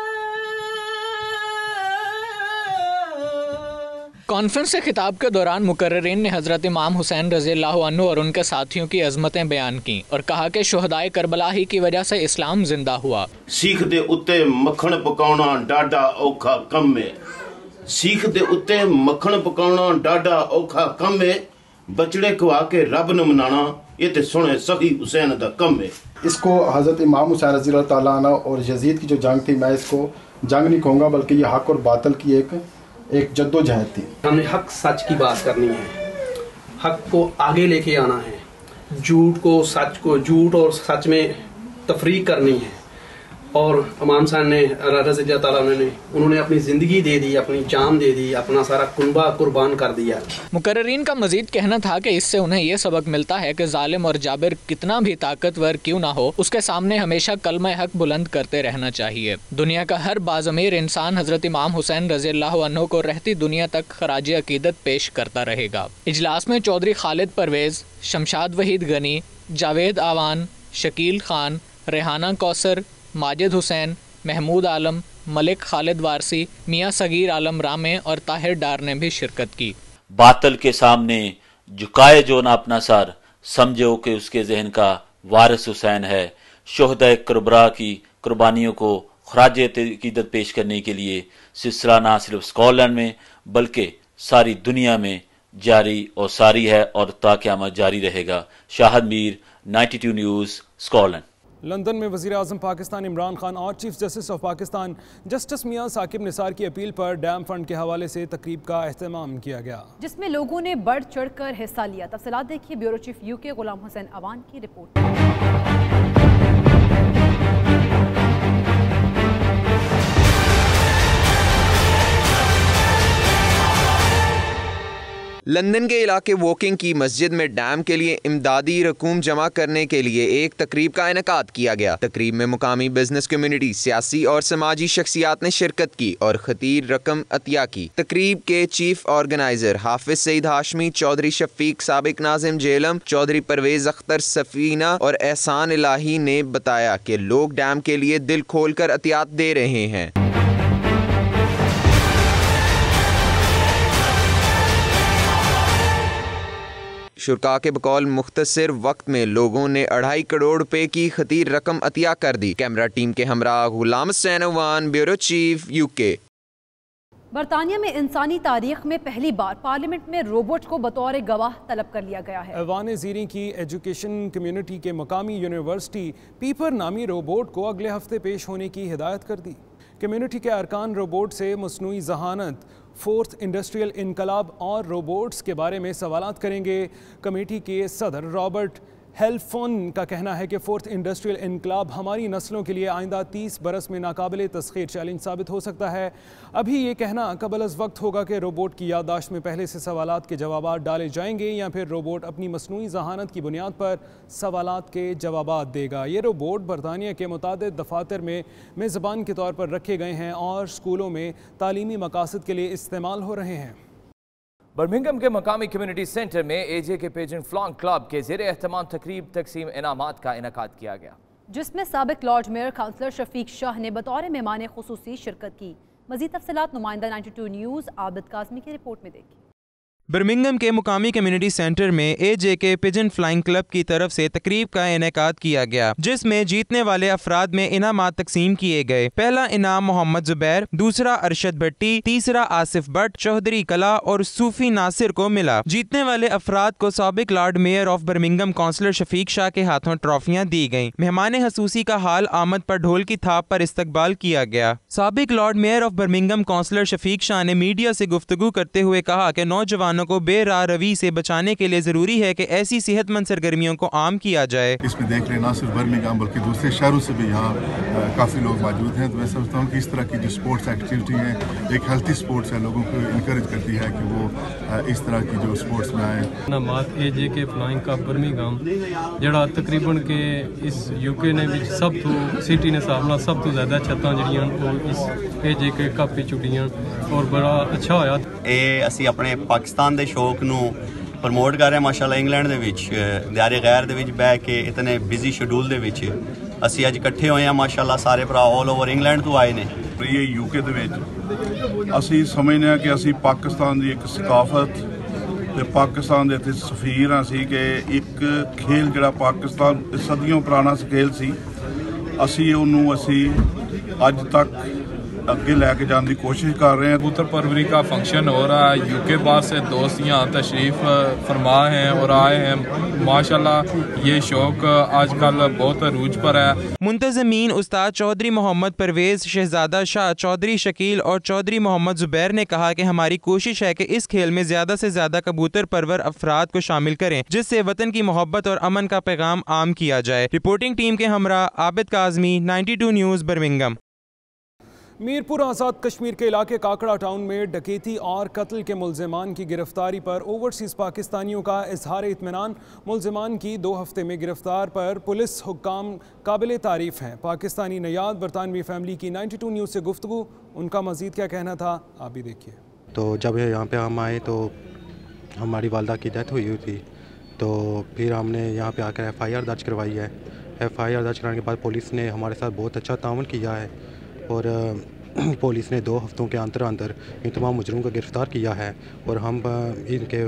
कॉन्फ्रेंस से खिताब के दौरान मुकर्रिरीन ने हज़रत इमाम हुसैन रज़ियल्लाहु अन्हु और उनके साथियों की अज़मतें बयान की और कहा कि शुहदाए करबला ही की वजह से इस्लाम जिंदा हुआ। सीख दे उत्ते मक्खन पकाउणा डाडा औखा कम है, सीख दे उत्ते मक्खन पकाउणा डाडा औखा कम है, बचड़े खवा के रब न मनाना ये ते सुने सही हुसैन दा कम है। इसको हज़रत इमाम हुसैन रज़ियल्लाहु ताला अन्हु और यजीद की जो जंग थी, मैं इसको जंग नहीं कहूँगा बल्कि ये हक और बातिल की एक जद्दोजहद थी। हमने हक सच की बात करनी है, हक को आगे लेके आना है, झूठ और सच में तफरीक करनी है। और इमाम साहब ने रज़ी ताला उन्होंने अपनी ज़िंदगी दे दी, अपनी जान दे दी, अपना सारा कुनबा कुर्बान कर दिया। मुकर्रिरीन का मजीद कहना था कि इससे उन्हें यह सबक मिलता है कि जालिम और जाबिर कितना भी ताकतवर क्यों ना हो, उसके सामने हमेशा कलमा हक बुलंद करते रहना चाहिए। दुनिया का हर बाज़मीर इंसान हज़रत इमाम हुसैन रज़ियल्लाहु अन्हु को रहती दुनिया तक खराज अकीदत पेश करता रहेगा। इजलास में चौधरी खालिद परवेज़, शमशाद वहीद गनी, जावेद आवान, शकील खान, रेहाना कौसर, माजिद हुसैन, महमूद आलम, मलिक खालिद वारसी, मियाँ सगीर आलम रामे और ताहिर डार ने भी शिरकत की। बातिल के सामने झुकाए जो ना अपना सर, समझो कि उसके जहन का वारिस हुसैन है। शुहदाए करबला की कुर्बानियों को खराज अकीदत पेश करने के लिए सिलसिला ना सिर्फ स्कॉटलैंड में बल्कि सारी दुनिया में जारी और सारी है और ता क़यामत जारी रहेगा। Shahid Mir, 92 news, Scotland. London में वज़ीर आज़म पाकिस्तान इमरान खान और chief justice of Pakistan justice Mian Saqib Nisar की अपील पर डैम फंड के हवाले से तकरीब का एहतमाम किया गया, जिसमें लोगों ने बढ़ चढ़ कर हिस्सा लिया। तफसीलात देखिए ब्यूरो चीफ यूके गुलाम हुसैन अवान की रिपोर्ट। लंदन के इलाके वॉकिंग की मस्जिद में डैम के लिए इमदादी रकूम जमा करने के लिए एक तकरीब का इनेकाद किया गया। तकरीब में मुकामी बिजनेस कम्युनिटी, सियासी और समाजी शख्सियात ने शिरकत की और खतीर रकम अतिया की। तकरीब के चीफ ऑर्गेनाइजर हाफिज सईद हाशमी, चौधरी शफीक, साबिक नाजिम जेलम, चौधरी परवेज अख्तर सफीना और एहसान इलाही ने बताया कि लोग डैम के लिए दिल खोल कर अतियात दे रहे हैं। शुरका के बकौल मुख्तसर वक्त में लोगों ने 2.5 करोड़ रुपए की खतीर रकम अतिया कर दी। कैमरा टीम के हमरा Ghulam Hussain Awan, bureau chief UK. बरतानिया में इंसानी तारीख में पहली बार पार्लियामेंट में रोबोट को बतौर गवाह तलब कर लिया गया है। ऐवान ज़ीरी की एजुकेशन कम्युनिटी के मकामी यूनिवर्सिटी पीपर नामी रोबोट को अगले हफ्ते पेश होने की हिदायत कर दी। कम्युनिटी के अरकान रोबोट से मसनूई जहानत, फोर्थ इंडस्ट्रियल इनकलाब और रोबोट्स के बारे में सवालात करेंगे। कमेटी के सदर रॉबर्ट हेल्फोन का कहना है कि फोर्थ इंडस्ट्रियल इनकलाब हमारी नस्लों के लिए आइंदा 30 बरस में नाकाबिले तस्खीर चैलेंज साबित हो सकता है। अभी ये कहना कबल अज़ वक्त होगा कि रोबोट की याददाश्त में पहले से सवालात के जवाबात डाले जाएंगे या फिर रोबोट अपनी मसनूई जहानत की बुनियाद पर सवालात के जवाबात देगा। ये रोबोट बरतानिया के मुतादिद दफातर में मेज़बान के तौर पर रखे गए हैं और स्कूलों में तालीमी मकासद के लिए इस्तेमाल हो रहे हैं। बर्मिंघम के मकामी कम्युनिटी सेंटर में एजे के पेजेंट फ्लॉन्ग क्लब के ज़ेरे एहतमाम तकरीब तकसीम इनामात का इनेकाद किया गया, जिसमें साबिक lord mayor councillor Shafiq Shah ने बतौर मेहमान खुसूसी शिरकत की। मज़ीद तफसीलात नुमाइंदा 92 न्यूज़ आबिद काज़मी की रिपोर्ट में देखिए। बर्मिंघम के मुकामी कम्युनिटी सेंटर में एजे के पिजन फ्लाइंग क्लब की तरफ से तकरीब का इनेकाद किया गया, जिसमें जीतने वाले अफराद में इनामात तकसीम किए गए। पहला इनाम मोहम्मद जुबैर, दूसरा अरशद भट्टी, तीसरा आसिफ भट्ट, चौधरी कला और सूफी नासिर को मिला। जीतने वाले अफराद को साबिक lord mayor of Birmingham councillor Shafiq Shah के हाथों ट्रॉफियां दी गईं। मेहमान हसूसी का हाल आमद पर ढोल की थाप पर इस्तकबाल किया गया। साबिक lord mayor of Birmingham councillor Shafiq Shah ने मीडिया से गुफ्तगू करते हुए कहा कि नौजवानों को बेराह रवी से बचाने के लिए जरूरी है कि ऐसी सेहतमंद सरगर्मियों को आम किया जाए। इसमें देख रहे ना सिर्फ बर्मिंघम बल्कि दूसरे शहरों से भी यहाँ काफ़ी लोग मौजूद हैं। तो मैं समझता हूँ कि इस तरह की जो स्पोर्ट्स एक्टिविटी है एक हेल्थी स्पोर्ट्स है, लोगों को इंकरेज करती है कि वो इस तरह की जो स्पोर्ट्स में आए। नामात एजे के फ्लाइंग कप बर्मिंघम जड़ा तकरीबन के इस यूके ने सब तो सिटी ने हिसाब नाल सब तो ज़्यादा छत्तां जड़ियां इस एजे के कप विच उड्डियां और बड़ा अच्छा होया। ਇਹ ਅਸੀਂ ਆਪਣੇ ਪਾਕਿਸਤਾਨ ਦੇ ਸ਼ੌਕ ਨੂੰ ਪ੍ਰਮੋਟ ਕਰ ਰਹੇ ਹਾਂ। ਮਾਸ਼ਾਅੱਲਾ ਇੰਗਲੈਂਡ ਦੇ ਵਿੱਚ ਦਿਆਰੇ ਗੈਰ ਦੇ ਵਿੱਚ ਬਹਿ ਕੇ ਇਤਨੇ ਬਿਜ਼ੀ ਸ਼ਡਿਊਲ ਦੇ ਵਿੱਚ ਅਸੀਂ ਅੱਜ ਇਕੱਠੇ ਹੋਏ ਹਾਂ। ਮਾਸ਼ਾਅੱਲਾ ਸਾਰੇ ਭਰਾ ਆਲ ਓਵਰ ਇੰਗਲੈਂਡ ਤੋਂ ਆਏ ਨੇ। ਇਹ ਯੂਕੇ ਦੇ ਵਿੱਚ ਅਸੀਂ ਸਮਝਦੇ ਹਾਂ ਕਿ ਅਸੀਂ ਪਾਕਿਸਤਾਨ ਦੀ ਇੱਕ ਸਕਾਫਤ ਤੇ ਪਾਕਿਸਤਾਨ ਦੇ ਇੱਥੇ ਸਫੀਰ ਹਾਂ ਸੀ ਕਿ ਇੱਕ ਖੇਲ ਜਿਹੜਾ ਪਾਕਿਸਤਾਨ ਸਦੀਆਂ ਪੁਰਾਣਾ ਖੇਲ ਸੀ ਅਸੀਂ ਉਹਨੂੰ ਅਸੀਂ ਅੱਜ ਤੱਕ आगे लेके जाने की कोशिश कर रहे हैं। कबूतर परवरी का फंक्शन हो रहा है, यूके बाहर से दोस्त यहाँ तशरीफ फरमा हैं और आए हैं। माशाल्लाह ये शौक आजकल बहुत अरूज पर है। मुंतज़मीन उस्ताद चौधरी मोहम्मद परवेज, शहजादा शाह, चौधरी शकील और चौधरी मोहम्मद जुबैर ने कहा कि हमारी कोशिश है कि इस खेल में ज्यादा से ज्यादा कबूतर परवर अफराद को शामिल करें, जिससे वतन की मोहब्बत और अमन का पैगाम आम किया जाए। रिपोर्टिंग टीम के हमरा आबिद काज़मी, 92 न्यूज़ बर्मिंघम। मीरपुर आज़ाद कश्मीर के इलाके काकड़ा टाउन में डकैती और कत्ल के मुल्ज़िमान की गिरफ्तारी पर ओवरसीज़ पाकिस्तानियों का इजहार इत्मीनान। मुल्ज़िमान की 2 हफ्ते में गिरफ्तार पर पुलिस हुक्काम काबिल तारीफ़ हैं। पाकिस्तानी नयाद बरतानवी फैमिली की 92 न्यूज़ से गुफ्तगू, उनका मज़ीद क्या कहना था आप भी देखिए। तो जब यहाँ पे हम आए तो हमारी वालदा की डेथ हुई थी, तो फिर हमने यहाँ पे आकर FIR दर्ज करवाई है। FIR दर्ज कराने के बाद पुलिस ने हमारे साथ बहुत अच्छा ताउन किया है और पुलिस ने 2 हफ्तों के अंदर इन तमाम मुजरिमों को गिरफ़्तार किया है और हम इनके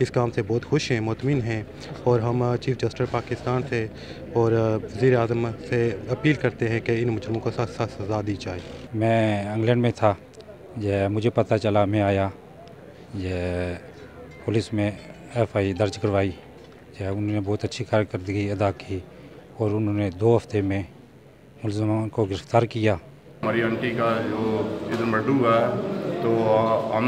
इस काम से बहुत खुश हैं, मुतमिन हैं और हम चीफ जस्टिस पाकिस्तान से और वज़ीर आज़म से अपील करते हैं कि इन मुजरिमों को सख्त सख्त सज़ा दी जाए। मैं इंग्लैंड में था, ये मुझे पता चला, मैं आया, ये पुलिस में FI दर्ज करवाई, जो उन्होंने बहुत अच्छी कारकर्दगी अदा की और उन्होंने 2 हफ्ते में मुलज़मान को गिरफ़्तार किया। हमारी आंटी का जो इधर मर्डर हुआ है तो हम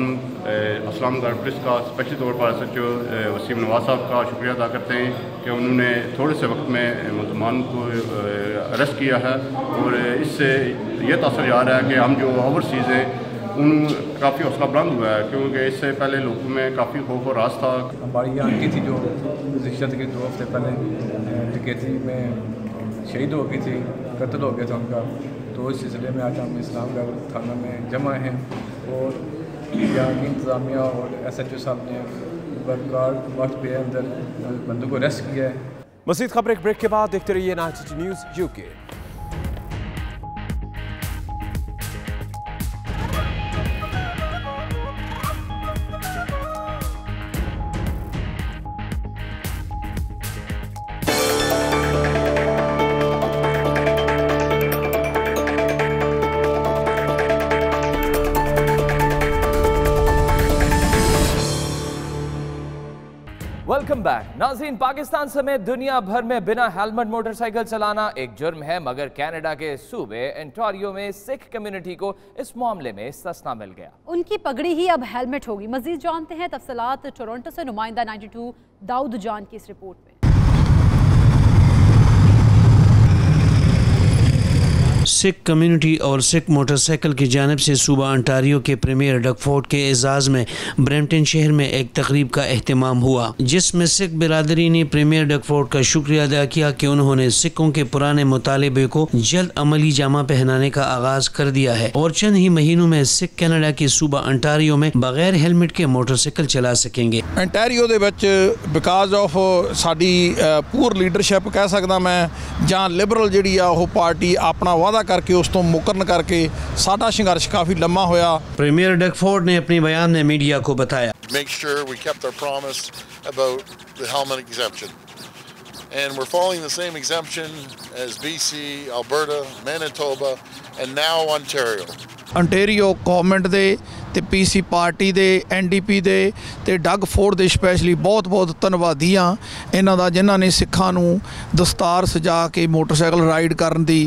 इस्लामगढ़ पुलिस का स्पेशल तौर पर SHO वसीम नवाज साहब का शुक्रिया अदा करते हैं कि उन्होंने थोड़े से वक्त में मुलज़मान को अरेस्ट किया है और इससे ये तासर जा रहा है कि हम जो ओवरसीज़ हैं उन काफ़ी हौसला बुलंद हुआ है, क्योंकि इससे पहले लोगों में काफ़ी खौफ और राज था। हमारी आंटी थी जो रिश्ते के 2 हफ्ते पहले डकैती में शहीद हो गई थी, कत्ल हो गया था उनका, तो इस सिलसिले में आज हम इस्लामगढ़ थाना में जमा हैं और यहाँ की इंतज़ामिया और SHO साहब ने बरकरार वक्त पे अंदर बंदों को अरेस्ट किया है। मज़ीद खबर एक ब्रेक के बाद देखते रहिए 92 न्यूज़ UK। वेलकम बैक नाज़रीन। पाकिस्तान समेत दुनिया भर में बिना हेलमेट मोटरसाइकिल चलाना एक जुर्म है, मगर कनाडा के सूबे ओंटारियो में सिख कम्युनिटी को इस मामले में इस्तिस्ना मिल गया। उनकी पगड़ी ही अब हेलमेट होगी। मजीद जानते हैं तफसीलात टोरंटो से नुमाइंदा 92 दाऊद जान की इस रिपोर्ट में। सिख कम्युनिटी और सिख मोटरसाइकिल की जानिब से सूबा ओंटारियो के प्रीमियर डगफोर्ड के एजाज़ में ब्रैम्पटन शहर में एक तकरीब का एहतमाम हुआ, जिसमें सिख बिरादरी ने प्रीमियर डगफोर्ड का शुक्रिया अदा किया कि उन्होंने सिखों के पुराने मुतालिबे को जल्द अमली जामा पहनाने का आगाज कर दिया है और चंद ही महीनों में सिख कनाडा के सूबा ओंटारियो में बगैर हेलमेट के मोटरसाइकिल चला सकेंगे। ओंटारियो दे विच बिकाज ऑफ साडी पूर लीडरशिप कह सकदा मैं, जां लिबरल जिहड़ी आ ओह पार्टी अपना वादा करके उस तो मुकरन करके साडा संघर्ष काफी लंबा होया। प्रीमियर डगफोर्ड ने अपने बयान में मीडिया को बताया, Make sure we kept our promise about the helmet exemption, and we're following the same exemption as BC, Alberta, Manitoba, and now Ontario. Ontario government दे ते PC पार्टी दे NDP दे ते डगफोर्ड दे स्पैशली बहुत बहुत धन्नवादी हाँ इन्हां दा जिन्हां ने सिखां नूं दस्तार सजा के मोटरसाइकिल राइड करन दी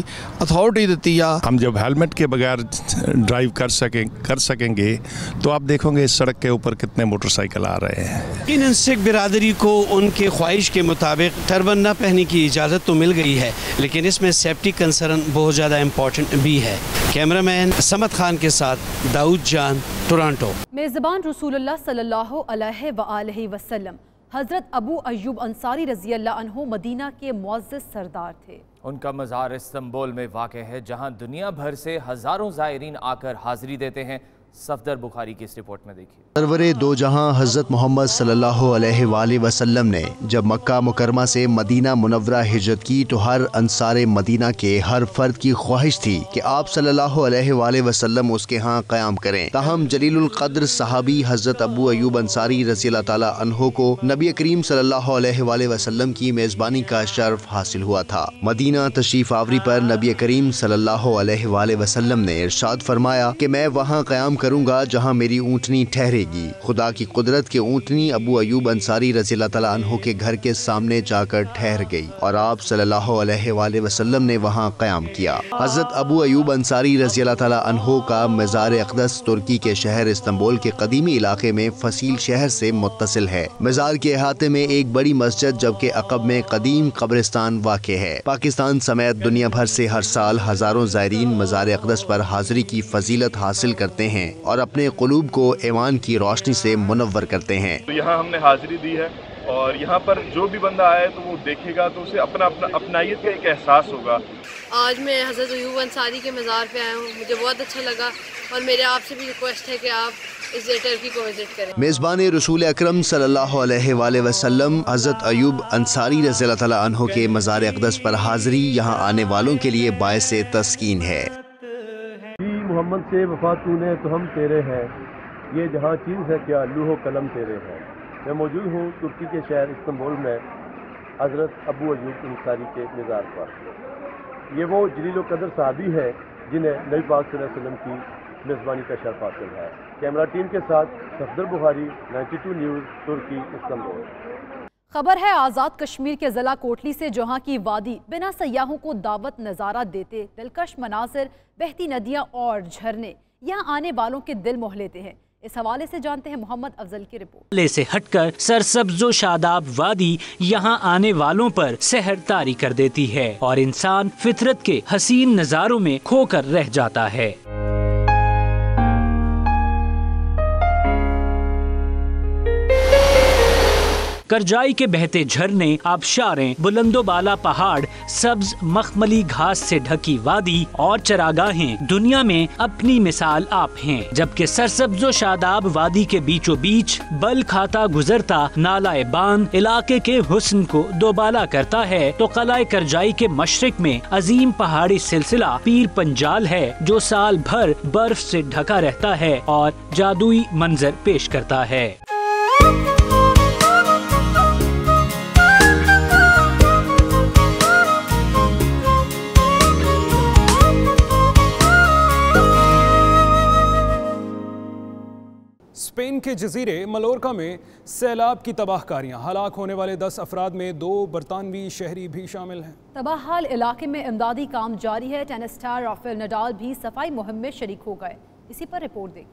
अथॉरिटी दी आ। हम जब हेलमेट के बगैर ड्राइव कर सकेंगे तो आप देखोगे इस सड़क के ऊपर कितने मोटरसाइकिल आ रहे हैं। इन सिख बिरादरी को उनके ख्वाहिश के मुताबिक टर्बन न पहनने की इजाज़त तो मिल गई है, लेकिन इसमें सेफ्टी कंसर्न बहुत ज़्यादा इम्पोर्टेंट भी है। कैमरामैन समद खान के साथ दाऊद जान, टोरंटो। मेज़बान रसूलुल्लाह सल्लल्लाहु अलैहि वसल्लम हज़रत अबू अय्यूब अंसारी रज़ी अल्लाह अन्हु मदीना के मुअज़्ज़ज़ सरदार थे। उनका मज़ार इस्तांबुल में वाक़ है, जहां दुनिया भर से हज़ारों ज़ायरीन आकर हाज़िरी देते हैं। सफदर बुखारी की इस रिपोर्ट में देखिए। सरवरे दो जहां हज़रत मोहम्मद सल्लल्लाहु अलैहि वसल्लम ने जब मक्का मुकरमा से मदीना मुनव्वरा हिजरत की तो हर अंसारे मदीना के हर फर्द की ख्वाहिश थी कि आप सल्लल्लाहु अलैहि वसल्लम उसके यहाँ क़याम करें। ताहम जलीलुल क़द्र सहाबी हज़रत अबू अय्यूब अंसारी रज़ी अल्लाह ताला अन्हो को नबी करीम सल्लल्लाहु अलैहि वसल्लम की मेज़बानी का शर्फ हासिल हुआ था। मदीना तशरीफ आवरी पर नबी करीम सल्लल्लाहु अलैहि वसल्लम ने इरशाद फरमाया कि मैं वहाँ क़याम करूंगा जहां मेरी ऊँटनी ठहरेगी। खुदा की कुदरत के ऊँटनी अबू अय्यूब अंसारी रज़ी अल्लाह तआला अन्हु के घर के सामने जाकर ठहर गई और आप सल्लल्लाहु अलैहि वसल्लम ने वहां क़याम किया। हज़रत अबू अय्यूब अंसारी रज़ी अल्लाह तआला अन्हु का मज़ार अक़दस तुर्की के शहर इस्तांबुल के कदीमी इलाके में फसील शहर से मुत्तसिल है। मज़ार के अहाते में एक बड़ी मस्जिद जबकि अक़ब में कदीम कब्रिस्तान वाक़ है। पाकिस्तान समेत दुनिया भर से हर साल हज़ारों ज़ायरीन मज़ार अक़दस पर हाज़िरी की फजीलत हासिल करते हैं और अपने क़ुलूब को ईमान की रोशनी से मुनव्वर करते हैं। तो यहाँ हमने हाजिरी दी है और यहाँ पर जो भी बंदा आए तो वो देखेगा तो उसे अपनाइयत का एक एहसास होगा। आज मैं हज़रत अय्यूब अंसारी के मज़ार पे आया हूँ, मुझे बहुत अच्छा लगा और मेरे आपसे भी रिक्वेस्ट है कि आप इस टर्की को विजिट करें। मेज़बान रसूल अकरम सल्लल्लाहु अलैहि वसल्लम हज़रत अय्यूब अंसारी रज़ी अल्लाह तआला अन्हु के मज़ार अक़दस पर हाज़िरी यहाँ आने वालों के लिए बायस तस्कीन है। मोहम्मद से वफा तूने तो हम तेरे हैं, ये जहाँ चीज़ है क्या लूहो कलम तेरे हैं। मैं मौजूद हूँ तुर्की के शहर इस्तांबुल में हज़रत अबू अय्यूब अंसारी के मज़ार पर। ये वो जलील क़द्र सहाबी है जिन्हें नबी पाक सल्लल्लाहु अलैहि वसल्लम की मेज़बानी का शर्फ हासिल है। कैमरा टीम के साथ सफदर बुखारी, 92 न्यूज़, तुर्की, इस्तांबुल। खबर है आज़ाद कश्मीर के ज़िला कोटली से, जहां की वादी बिना सयाहों को दावत नज़ारा देते, दिलकश मनासिर, बहती नदियां और झरने यहां आने वालों के दिल मोह लेते हैं। इस हवाले से जानते हैं मोहम्मद अफजल की रिपोर्ट। ले से हटकर सरसब्जो शादाब वादी यहाँ आने वालों पर सहर तारी कर देती है और इंसान फितरत के हसीन नज़ारों में खोकर रह जाता है। करजाई के बहते झरने, आबशारें, बुलंदोबाला पहाड़, सब्ज मखमली घास से ढकी वादी और चरागाहें दुनिया में अपनी मिसाल आप हैं। जबकि सरसब्जो शादाब वादी के बीचों बीच बल खाता गुजरता नालाए बान इलाके के हुस्न को दोबाला करता है, तो कलाए करजाई के मशरिक में अजीम पहाड़ी सिलसिला पीर पंजाल है, जो साल भर बर्फ से ढका रहता है और जादुई मंजर पेश करता है। स्पेन के जजीरे मलोरका में सैलाब की तबाहकारियां, हलाक होने वाले 10 अफराद में 2 बरतानवी शहरी भी शामिल हैं। तबाहाल इलाके में इमदादी काम जारी है। टेनिस स्टार राफेल नडाल भी सफाई मुहिम में शरीक हो गए। इसी पर रिपोर्ट दें।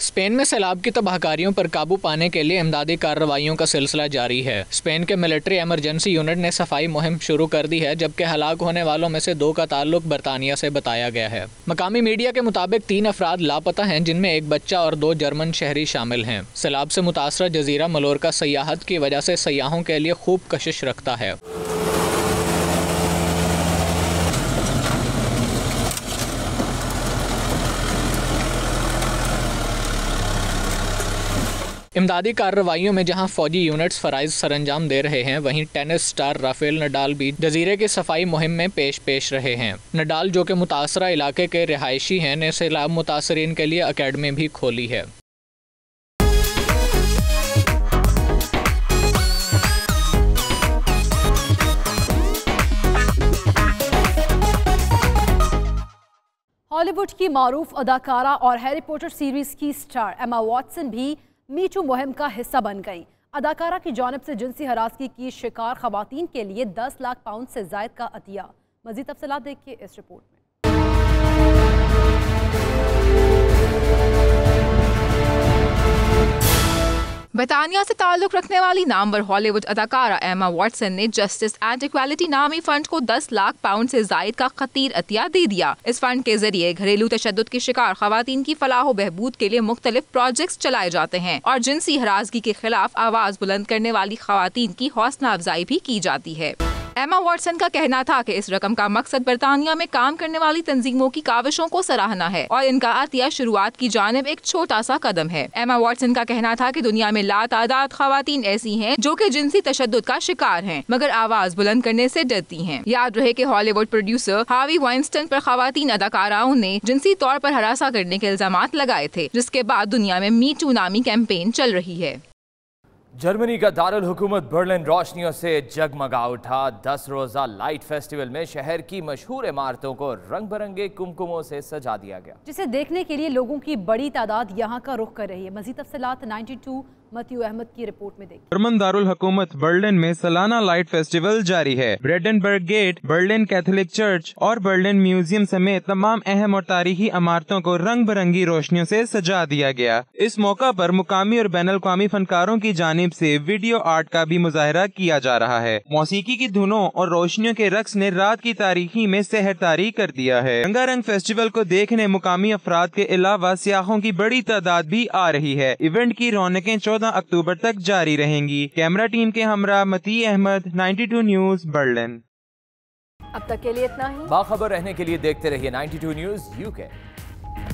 स्पेन में सैलाब की तबाहकारियों पर काबू पाने के लिए इमदादी कार्रवाइयों का सिलसिला जारी है। स्पेन के मिलिट्री इमरजेंसी यूनिट ने सफाई मुहिम शुरू कर दी है, जबकि हलाक होने वालों में से 2 का ताल्लुक बरतानिया से बताया गया है। मकामी मीडिया के मुताबिक 3 अफराद लापता हैं, जिनमें 1 बच्चा और 2 जर्मन शहरी शामिल हैं। सैलाब से मुतासरा जजीरा मलोरका सयाहत की वजह से सयाहों के लिए खूब कशिश रखता है। इमदादी कार्रवाइयों में जहां फौजी यूनिट्स फराइज सरंजाम दे रहे हैं, वहीं टेनिस स्टार राफेल नडाल भी जजीरे की सफाई मुहिम में पेश रहे हैं। नडाल, जो कि मुतासरा इलाके के रिहायशी हैं, ने सैलाब मुतासरीन के लिए अकेडमी भी खोली है। हॉलीवुड की मारूफ अदाकारा और हैरी पॉटर सीरीज की स्टार एमा वॉटसन भी मी टू मुहिम का हिस्सा बन गई। अदाकारा की जानिब से जिनसी हरासगी की शिकार खवातीन के लिए 10 लाख पाउंड से जायद का अतिया। मजीद तफसीलात देखिए इस रिपोर्ट में। बरतानिया से ताल्लुक रखने वाली नामवर हॉलीवुड अदाकारा एमा वॉटसन ने जस्टिस एंड इक्वालिटी नामी फंड को 10 लाख पाउंड से जायद का खतीर अतिया दे दिया। इस फंड के जरिए घरेलू तशद्दुद की शिकार खवातीन की फलाह बहबूद के लिए मुख्तलिफ प्रोजेक्ट्स चलाए जाते हैं और जिनसी हरासगी के खिलाफ आवाज बुलंद करने वाली खवातीन की हौसला अफजाई भी की जाती है। एमा वॉटसन का कहना था कि इस रकम का मकसद बरतानिया में काम करने वाली तंजीमों की काविशों को सराहना है और इनका अतिया शुरुआत की जानिब एक छोटा सा कदम है। एमा वॉटसन का कहना था कि दुनिया में लातादाद खवातीन ऐसी हैं जो कि जिनसी तशद्दुद का शिकार हैं, मगर आवाज बुलंद करने से डरती हैं। याद रहे कि हॉलीवुड प्रोड्यूसर हार्वी वाइनस्टाइन पर खवातीन अदाकाराओं ने जिनसी तौर पर हरासा करने के इल्जामात लगाए थे, जिसके बाद दुनिया में मी टू नामी कैंपेन चल रही है। जर्मनी का दारुल हुकूमत बर्लिन रोशनियों से जगमगा उठा। 10 रोजा लाइट फेस्टिवल में शहर की मशहूर इमारतों को रंग बिरंगे कुमकुमों से सजा दिया गया, जिसे देखने के लिए लोगों की बड़ी तादाद यहाँ का रुख कर रही है। मज़ीद तफसीलात 92 मतियू अहमद की रिपोर्ट में देखिए। जर्मन दारुल हुकूमत बर्लिन में सालाना लाइट फेस्टिवल जारी है। ब्रेडेनबर्ग गेट, बर्लिन कैथोलिक चर्च और बर्लिन म्यूजियम समेत तमाम अहम और तारीखी इमारतों को रंग बिरंगी रोशनियों से सजा दिया गया। इस मौका पर मुकामी और बैनुल अक़वामी फनकारों की जानिब से वीडियो आर्ट का भी मुजाहरा किया जा रहा है। मौसीकी की धुनों और रोशनियों के रक्स ने रात की तारीखी में सहर तारी कर दिया है। रंगारंग फेस्टिवल को देखने मुकामी अफराद के अलावा सियाहों की बड़ी तादाद भी आ रही है। इवेंट की रौनकें 14 अक्टूबर तक जारी रहेंगी। कैमरा टीम के हमरा मती अहमद, 92 न्यूज बर्लिन। अब तक के लिए इतना ही। बाखबर रहने के लिए देखते रहिए 92 न्यूज UK।